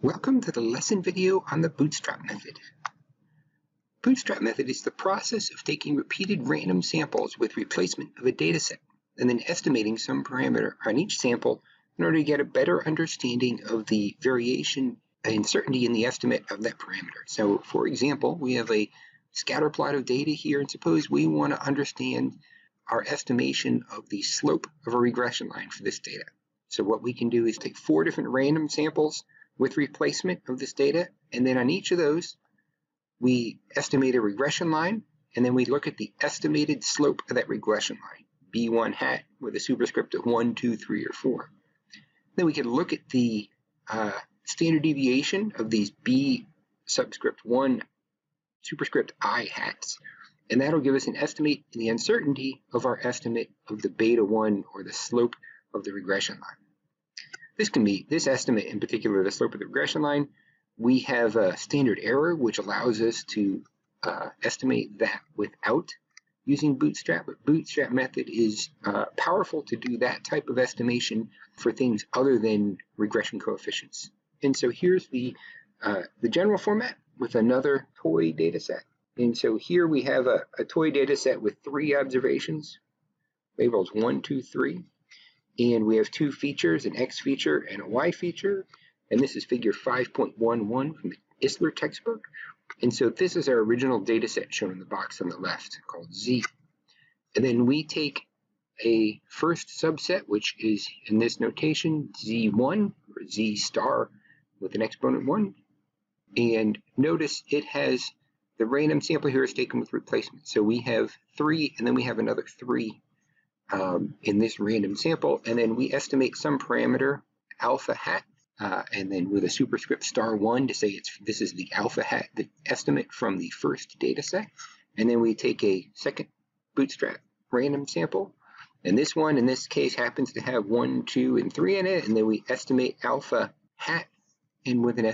Welcome to the lesson video on the bootstrap method. Bootstrap method is the process of taking repeated random samples with replacement of a dataset and then estimating some parameter on each sample in order to get a better understanding of the variation and uncertainty in the estimate of that parameter. So for example, we have a scatter plot of data here, and suppose we want to understand our estimation of the slope of a regression line for this data. So what we can do is take 4 different random samples with replacement of this data, and then on each of those we estimate a regression line, and then we look at the estimated slope of that regression line, b1 hat with a superscript of 1, 2, 3, or 4. Then we can look at the standard deviation of these b subscript 1 superscript I hats, and that'll give us an estimate in the uncertainty of our estimate of the beta 1 or the slope of the regression line. This estimate in particular, the slope of the regression line, we have a standard error which allows us to estimate that without using Bootstrap. But Bootstrap method is powerful to do that type of estimation for things other than regression coefficients. And so here's the general format with another toy data set. And so here we have a toy data set with 3 observations, labels 1, 2, 3. And we have 2 features, an X feature and a Y feature. And this is figure 5.11 from the Isler textbook. And so this is our original data set shown in the box on the left called Z. And then we take a first subset, which is in this notation Z1 or Z star with an exponent 1. And notice it has the random sample here is taken with replacement. So we have 3, and then we have another 3 in this random sample, and then we estimate some parameter alpha hat, and then with a superscript star 1 to say this is the alpha hat, the estimate from the first data set. And then we take a second bootstrap random sample, and this one in this case happens to have 1, 2, and 3 in it, and then we estimate alpha hat and with an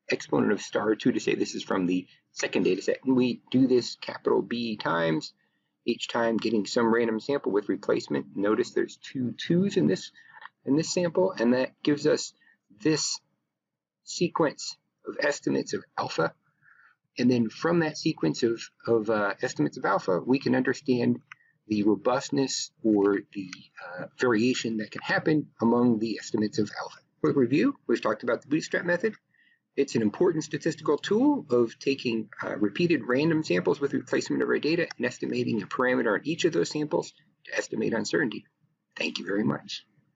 exponent of star 2 to say this is from the second data set. And we do this capital B times, each time getting some random sample with replacement. Notice there's 2 2s in this sample, and that gives us this sequence of estimates of alpha. And then from that sequence of estimates of alpha, we can understand the robustness or the variation that can happen among the estimates of alpha. Quick review, we've talked about the bootstrap method. It's an important statistical tool of taking repeated random samples with replacement of our data and estimating a parameter on each of those samples to estimate uncertainty. Thank you very much.